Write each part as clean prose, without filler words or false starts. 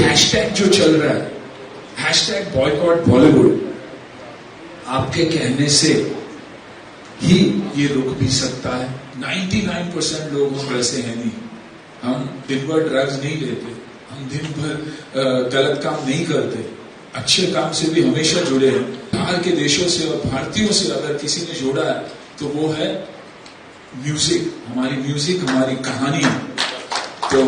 Hashtag जो चल रहा है, हैशटैग बॉयकॉट बॉलीवुड, आपके कहने से ही ये रुक भी सकता है। 99% लोग हम वैसे हैं नहीं, हम दिन भर ड्रग्स नहीं लेते, हम दिन भर गलत काम नहीं करते, अच्छे काम से भी हमेशा जुड़े हैं। बाहर के देशों से और भारतीयों से अगर किसी ने जोड़ा है तो वो है म्यूजिक, हमारी कहानी। तो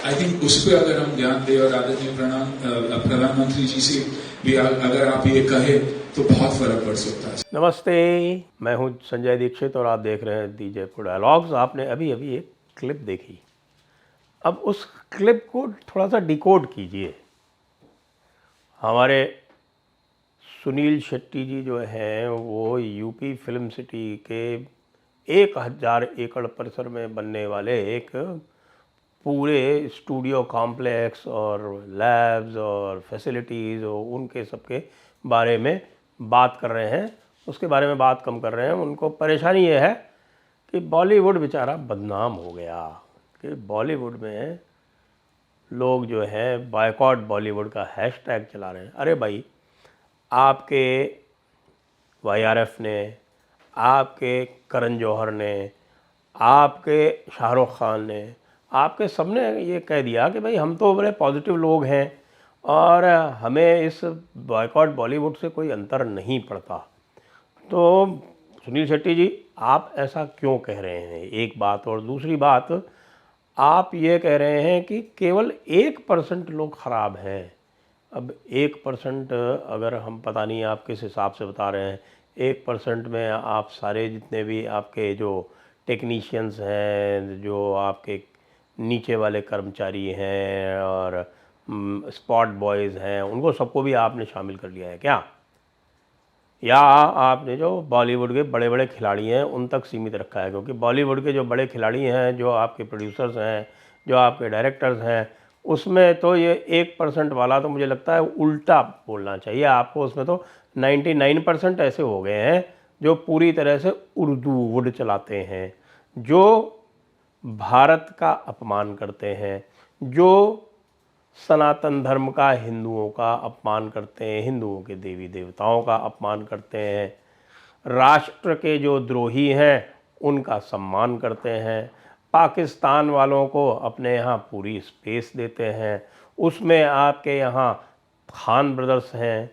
आई थिंक उस पर अगर हम ध्यान दें और आदरणीय प्रधानमंत्री जी से भी अगर आप ये कहे तो बहुत फर्क पड़ सकता है। नमस्ते, मैं हूं संजय दीक्षित और आप देख रहे हैं दी जयपुर डायलॉग्स। आपने अभी एक क्लिप देखी, अब उस क्लिप को थोड़ा सा डिकोड कीजिए। हमारे सुनील शेट्टी जी जो हैं वो यूपी फिल्म सिटी के 1000 एकड़ परिसर में बनने वाले एक पूरे स्टूडियो कॉम्प्लेक्स और लैब्स और फैसिलिटीज़ और उनके सबके बारे में बात कर रहे हैं। उसके बारे में बात कम कर रहे हैं, उनको परेशानी ये है कि बॉलीवुड बेचारा बदनाम हो गया, कि बॉलीवुड में लोग जो हैं बॉयकॉट बॉलीवुड का हैशटैग चला रहे हैं। अरे भाई, आपके वाईआरएफ ने, आपके करण जौहर ने, आपके शाहरुख खान ने, आपके सबने ये कह दिया कि भाई हम तो बड़े पॉजिटिव लोग हैं और हमें इस बॉयकॉट बॉलीवुड से कोई अंतर नहीं पड़ता। तो सुनील शेट्टी जी, आप ऐसा क्यों कह रहे हैं? एक बात। और दूसरी बात, आप ये कह रहे हैं कि केवल 1% लोग ख़राब हैं। अब 1% अगर हम, पता नहीं आप किस हिसाब से बता रहे हैं, 1% में आप सारे जितने भी आपके जो टेक्नीशियंस हैं, जो आपके नीचे वाले कर्मचारी हैं और स्पॉट बॉयज़ हैं, उनको सबको भी आपने शामिल कर लिया है क्या? या आपने जो बॉलीवुड के बड़े बड़े खिलाड़ी हैं उन तक सीमित रखा है? क्योंकि बॉलीवुड के जो बड़े खिलाड़ी हैं, जो आपके प्रोड्यूसर्स हैं, जो आपके डायरेक्टर्स हैं, उसमें तो ये 1% वाला तो मुझे लगता है उल्टा बोलना चाहिए आपको। उसमें तो 99% ऐसे हो गए हैं जो पूरी तरह से उर्दू वुड चलाते हैं, जो भारत का अपमान करते हैं, जो सनातन धर्म का, हिंदुओं का अपमान करते हैं, हिंदुओं के देवी देवताओं का अपमान करते हैं, राष्ट्र के जो द्रोही हैं उनका सम्मान करते हैं, पाकिस्तान वालों को अपने यहाँ पूरी स्पेस देते हैं। उसमें आपके यहाँ खान ब्रदर्स हैं,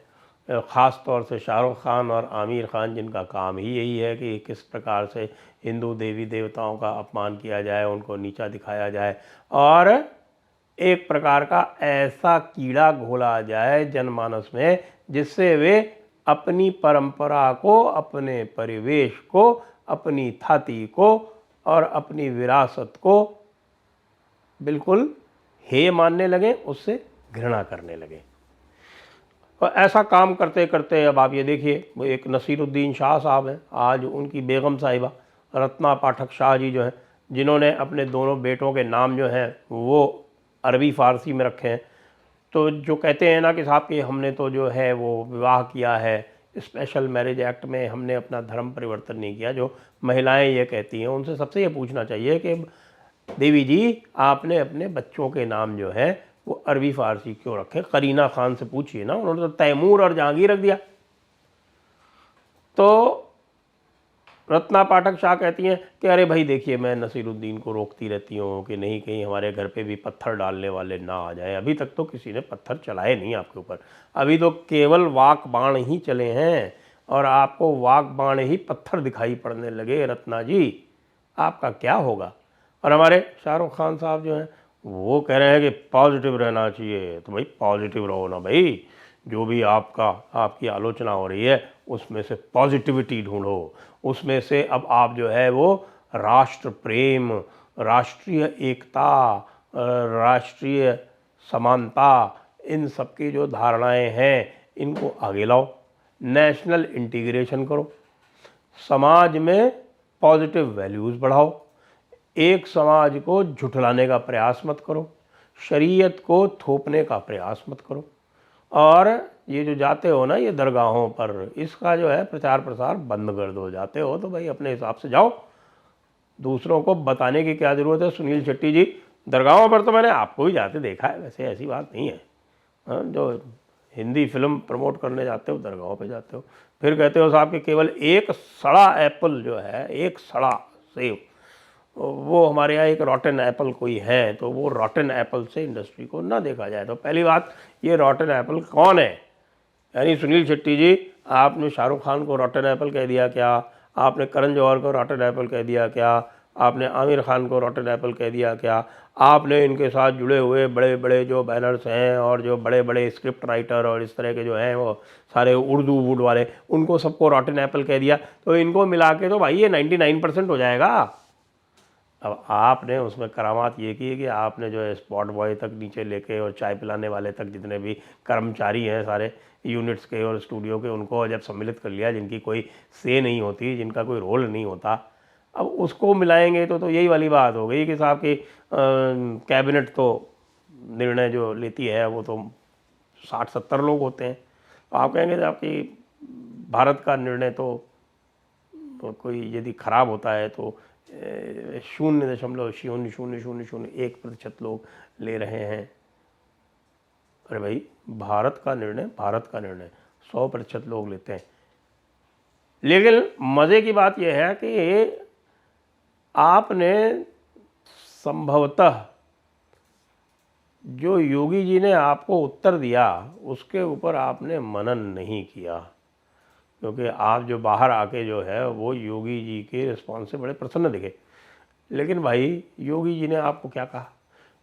ख़ास तौर से शाहरुख खान और आमिर खान, जिनका काम ही यही है कि किस प्रकार से हिंदू देवी देवताओं का अपमान किया जाए, उनको नीचा दिखाया जाए और एक प्रकार का ऐसा कीड़ा घोला जाए जनमानस में जिससे वे अपनी परंपरा को, अपने परिवेश को, अपनी थाती को और अपनी विरासत को बिल्कुल हेय मानने लगे, उससे घृणा करने लगे। और ऐसा काम करते करते अब आप ये देखिए, वो एक नसीरुद्दीन शाह साहब हैं, आज उनकी बेगम साहिबा रत्ना पाठक शाह जी जो हैं, जिन्होंने अपने दोनों बेटों के नाम जो हैं वो अरबी फ़ारसी में रखे हैं। तो जो कहते हैं ना कि साहब कि हमने तो जो है वो विवाह किया है, स्पेशल मैरिज एक्ट में हमने अपना धर्म परिवर्तन नहीं किया, जो महिलाएं ये कहती हैं, उनसे सबसे ये पूछना चाहिए कि देवी जी, आपने अपने बच्चों के नाम जो है वो अरबी फ़ारसी क्यों रखे? करीना खान से पूछिए ना, उन्होंने तो तैमूर और जहांगीर रख दिया। तो रत्ना पाठक शाह कहती हैं कि अरे भाई देखिए, मैं नसीरुद्दीन को रोकती रहती हूँ कि नहीं कहीं हमारे घर पे भी पत्थर डालने वाले ना आ जाए। अभी तक तो किसी ने पत्थर चलाए नहीं आपके ऊपर, अभी तो केवल वाक बाण ही चले हैं और आपको वाक बाण ही पत्थर दिखाई पड़ने लगे। रत्ना जी, आपका क्या होगा? और हमारे शाहरुख खान साहब जो हैं वो कह रहे हैं कि पॉजिटिव रहना चाहिए। तो भाई पॉजिटिव रहो ना भाई, जो भी आपकी आलोचना हो रही है उसमें से पॉजिटिविटी ढूंढो, उसमें से अब आप जो है वो राष्ट्र प्रेम, राष्ट्रीय एकता, राष्ट्रीय समानता, इन सब की जो धारणाएं हैं इनको आगे लाओ, नेशनल इंटीग्रेशन करो, समाज में पॉजिटिव वैल्यूज़ बढ़ाओ, एक समाज को झुठलाने का प्रयास मत करो, शरीयत को थोपने का प्रयास मत करो। और ये जो जाते हो ना ये दरगाहों पर, इसका जो है प्रचार प्रसार बंद कर दो। जाते हो तो भाई अपने हिसाब से जाओ, दूसरों को बताने की क्या ज़रूरत है? सुनील शेट्टी जी, दरगाहों पर तो मैंने आपको भी जाते देखा है, वैसे ऐसी बात नहीं है। हाँ, जो हिंदी फिल्म प्रमोट करने जाते हो दरगाहों पे जाते हो, फिर कहते हो साहब कि केवल एक सड़ा एप्पल जो है, एक सड़ा सेब, वो हमारे यहाँ एक रॉटन एप्पल कोई है, तो वो रॉटन एप्पल से इंडस्ट्री को ना देखा जाए। तो पहली बात, ये रॉटन एप्पल कौन है? यानी सुनील शेट्टी जी, आपने शाहरुख खान को रॉटन एप्पल कह दिया क्या? आपने करण जौहर को रॉटन एप्पल कह दिया क्या? आपने आमिर खान को रॉटन एप्पल कह दिया क्या? आपने इनके साथ जुड़े हुए बड़े बड़े जो बैनर्स हैं और जो बड़े बड़े स्क्रिप्ट राइटर और इस तरह के जो हैं वो सारे उर्दू वुड वाले, उनको सबको रॉटन एप्पल कह दिया, तो इनको मिला के तो भाई ये 99% हो जाएगा। अब आपने उसमें करामात ये की है कि आपने जो है स्पॉट बॉय तक नीचे लेके और चाय पिलाने वाले तक जितने भी कर्मचारी हैं सारे यूनिट्स के और स्टूडियो के, उनको जब सम्मिलित कर लिया, जिनकी कोई से नहीं होती, जिनका कोई रोल नहीं होता, अब उसको मिलाएंगे तो यही वाली बात हो गई कि साहब की कैबिनेट तो निर्णय जो लेती है वो तो 60-70 लोग होते हैं। तो आप कहेंगे आपकी भारत का निर्णय तो कोई यदि खराब होता है तो 0.000001% लोग ले रहे हैं। अरे भाई, भारत का निर्णय 100% लोग लेते हैं। लेकिन मज़े की बात यह है कि आपने संभवतः जो योगी जी ने आपको उत्तर दिया उसके ऊपर आपने मनन नहीं किया, क्योंकि आप जो बाहर आके जो है वो योगी जी के रिस्पॉन्स से बड़े प्रसन्न दिखे। लेकिन भाई, योगी जी ने आपको क्या कहा?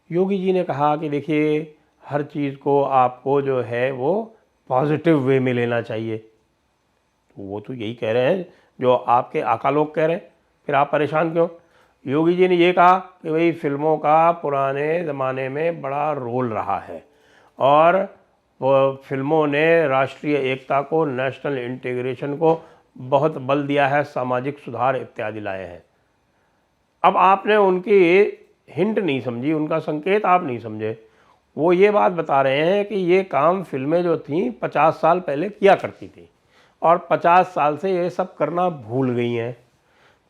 योगी जी ने कहा कि देखिए, हर चीज़ को आपको जो है वो पॉजिटिव वे में लेना चाहिए। तो वो तो यही कह रहे हैं जो आपके आका लोग कह रहे हैं, फिर आप परेशान क्यों? योगी जी ने ये कहा कि भाई फिल्मों का पुराने ज़माने में बड़ा रोल रहा है और वो फिल्मों ने राष्ट्रीय एकता को, नेशनल इंटीग्रेशन को बहुत बल दिया है, सामाजिक सुधार इत्यादि लाए हैं। अब आपने उनकी हिंट नहीं समझी, उनका संकेत आप नहीं समझे। वो ये बात बता रहे हैं कि ये काम फिल्में जो थीं 50 साल पहले किया करती थी और 50 साल से ये सब करना भूल गई हैं।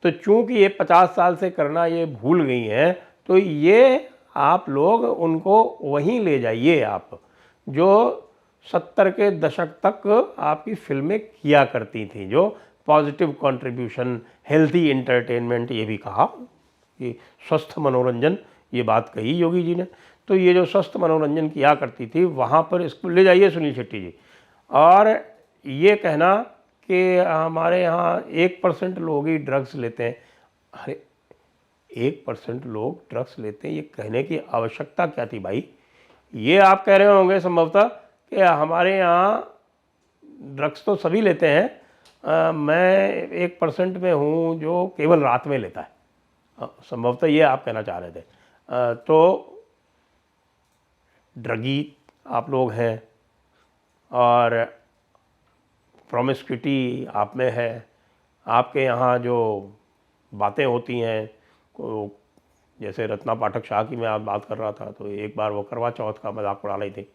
तो चूंकि ये 50 साल से करना ये भूल गई हैं, तो ये आप लोग उनको वहीं ले जाइए, आप जो 70 के दशक तक आपकी फिल्में किया करती थी, जो पॉजिटिव कंट्रीब्यूशन, हेल्थी एंटरटेनमेंट, ये भी कहा कि स्वस्थ मनोरंजन, ये बात कही योगी जी ने। तो ये जो स्वस्थ मनोरंजन किया करती थी वहाँ पर इसको ले जाइए सुनील शेट्टी जी। और ये कहना कि हमारे यहाँ 1% लोग ही ड्रग्स लेते हैं, अरे 1% लोग ड्रग्स लेते हैं, ये कहने की आवश्यकता क्या थी भाई? ये आप कह रहे होंगे संभवतः कि हमारे यहाँ ड्रग्स तो सभी लेते हैं, मैं 1% में हूँ जो केवल रात में लेता है, संभवतः ये आप कहना चाह रहे थे। तो ड्रगी आप लोग हैं और प्रोमिस्क्यूटी आप में है। आपके यहाँ जो बातें होती हैं, को जैसे रत्ना पाठक शाह की मैं आज बात कर रहा था, तो एक बार वो करवा चौथ का मजाक उड़ा रही थी।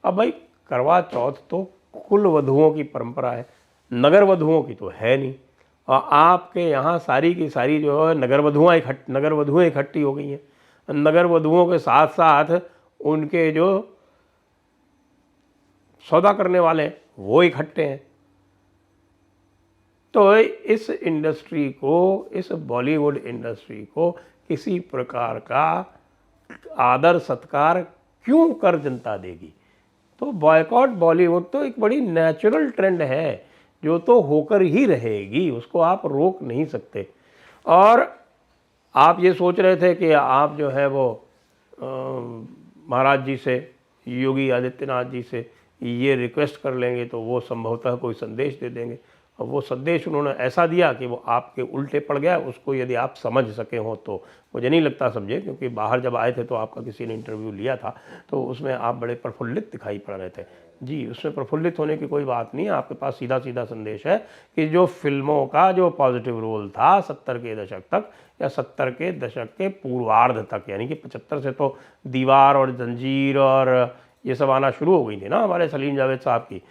अब भाई, करवा चौथ तो कुल वधुओं की परंपरा है, नगर वधुओं की तो है नहीं। और आपके यहाँ सारी की सारी जो है नगर वधुएँ इकट्ठी हो गई हैं। नगर वधुओं के साथ साथ उनके जो सौदा करने वाले वो इकट्ठे हैं। तो इस इंडस्ट्री को, इस बॉलीवुड इंडस्ट्री को किसी प्रकार का आदर सत्कार क्यों कर जनता देगी? तो बॉयकॉट बॉलीवुड तो एक बड़ी नेचुरल ट्रेंड है जो तो होकर ही रहेगी, उसको आप रोक नहीं सकते। और आप ये सोच रहे थे कि आप जो है वो महाराज जी से, योगी आदित्यनाथ जी से ये रिक्वेस्ट कर लेंगे तो वो संभवतः कोई संदेश दे देंगे, और वो संदेश उन्होंने ऐसा दिया कि वो आपके उल्टे पड़ गया। उसको यदि आप समझ सके हो तो मुझे नहीं लगता समझे, क्योंकि बाहर जब आए थे तो आपका किसी ने इंटरव्यू लिया था तो उसमें आप बड़े प्रफुल्लित दिखाई पड़ रहे थे। जी, उसमें प्रफुल्लित होने की कोई बात नहीं है, आपके पास सीधा सीधा संदेश है कि जो फिल्मों का जो पॉजिटिव रोल था 70 के दशक तक या 70 के दशक के पूर्वार्ध तक, यानी कि 75 से तो दीवार और जंजीर और ये सब आना शुरू हो गई थी ना हमारे सलीम जावेद साहब की,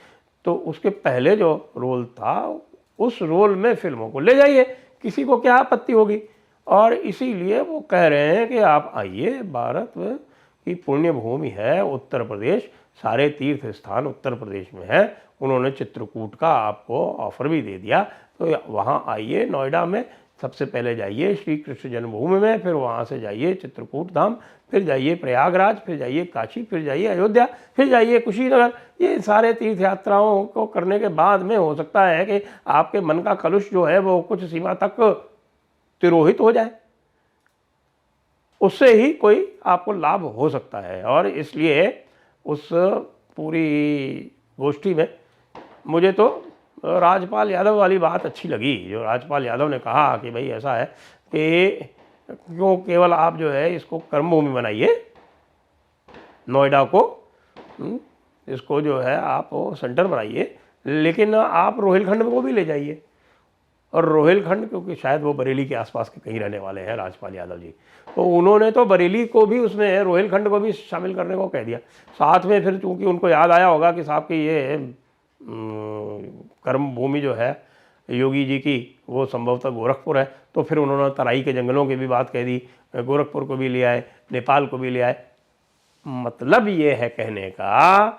तो उसके पहले जो रोल था उस रोल में फिल्मों को ले जाइए, किसी को क्या आपत्ति होगी? और इसीलिए वो कह रहे हैं कि आप आइए, भारत की पुण्य भूमि है उत्तर प्रदेश, सारे तीर्थ स्थान उत्तर प्रदेश में है। उन्होंने चित्रकूट का आपको ऑफर भी दे दिया, तो वहाँ आइए, नोएडा में सबसे पहले जाइए श्री कृष्ण जन्मभूमि में, फिर वहाँ से जाइए चित्रकूट धाम, फिर जाइए प्रयागराज, फिर जाइए काशी, फिर जाइए अयोध्या, फिर जाइए कुशीनगर। ये सारे तीर्थ यात्राओं को करने के बाद में हो सकता है कि आपके मन का कलुष जो है वो कुछ सीमा तक तिरोहित हो जाए, उससे ही कोई आपको लाभ हो सकता है। और इसलिए उस पूरी गोष्ठी में मुझे तो राजपाल यादव वाली बात अच्छी लगी, जो राजपाल यादव ने कहा कि भाई ऐसा है कि क्यों केवल आप जो है इसको कर्मभूमि बनाइए, नोएडा को, इसको जो है आप सेंटर बनाइए, लेकिन आप रोहिलखंड को भी ले जाइए। और रोहिलखंड, क्योंकि शायद वो बरेली के आसपास के कहीं रहने वाले हैं राजपाल यादव जी, तो उन्होंने तो बरेली को भी उसमें, रोहिलखंड को भी शामिल करने को कह दिया साथ में। फिर चूंकि उनको याद आया होगा कि साहब की ये कर्म भूमि जो है योगी जी की वो संभवतः गोरखपुर है, तो फिर उन्होंने तराई के जंगलों की भी बात कह दी, गोरखपुर को भी ले आए, नेपाल को भी ले आए। मतलब ये है कहने का,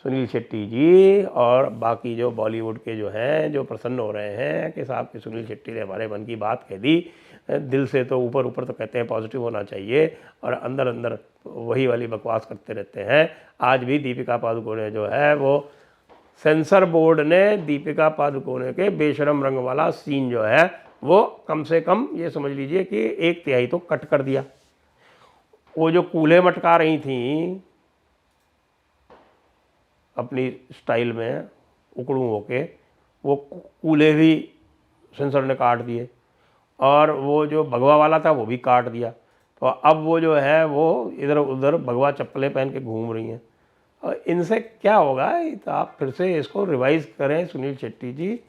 सुनील शेट्टी जी और बाकी जो बॉलीवुड के जो हैं, जो प्रसन्न हो रहे हैं कि साहब कि सुनील शेट्टी ने हमारे मन की बात कह दी, दिल से तो ऊपर ऊपर तो कहते हैं पॉजिटिव होना चाहिए, और अंदर अंदर वही वाली बकवास करते रहते हैं। आज भी दीपिका पादुकोणे जो है वो, सेंसर बोर्ड ने दीपिका पादुकोणे के बेशरम रंग वाला सीन जो है वो कम से कम ये समझ लीजिए कि 1/3 तो कट कर दिया। वो जो कूल्हे मटका रही थी अपनी स्टाइल में उकड़ू होके, वो कूल्हे भी सेंसर ने काट दिए, और वो जो भगवा वाला था वो भी काट दिया। तो अब वो जो है वो इधर उधर भगवा चप्पलें पहन के घूम रही हैं। और इनसे क्या होगा, तो आप फिर से इसको रिवाइज़ करें सुनील शेट्टी जी।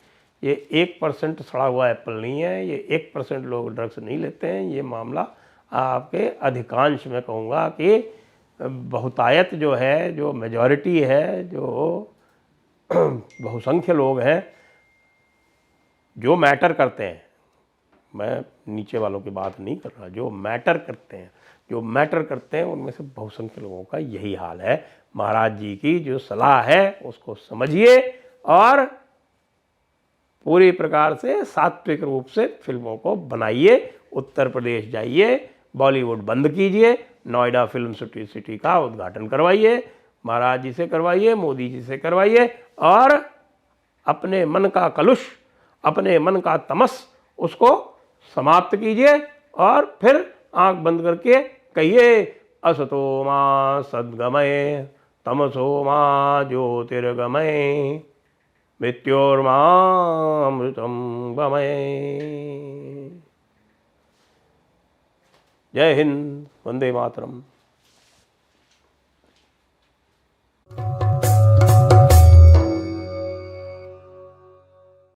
ये 1% सड़ा हुआ एप्पल नहीं है, ये 1% लोग ड्रग्स नहीं लेते हैं। ये मामला आपके अधिकांश, मैं कहूँगा कि बहुतायत जो है, जो मेजॉरिटी है, जो बहुसंख्य लोग हैं जो मैटर करते हैं, मैं नीचे वालों की बात नहीं कर रहा, जो मैटर करते हैं, जो मैटर करते हैं उनमें से बहुसंख्य लोगों का यही हाल है। महाराज जी की जो सलाह है उसको समझिए और पूरी प्रकार से सात्विक रूप से फिल्मों को बनाइए। उत्तर प्रदेश जाइए, बॉलीवुड बंद कीजिए, नोएडा फिल्म सिटी का उद्घाटन करवाइए, महाराज जी से करवाइए, मोदी जी से करवाइए, और अपने मन का कलुष, अपने मन का तमस, उसको समाप्त कीजिए। और फिर आंख बंद करके कहिए, असतो मा सद्गमय तमसो मा ज्योतिर्गमय मृत्योर्मामृतम गमय। जय हिंद, वंदे मातरम।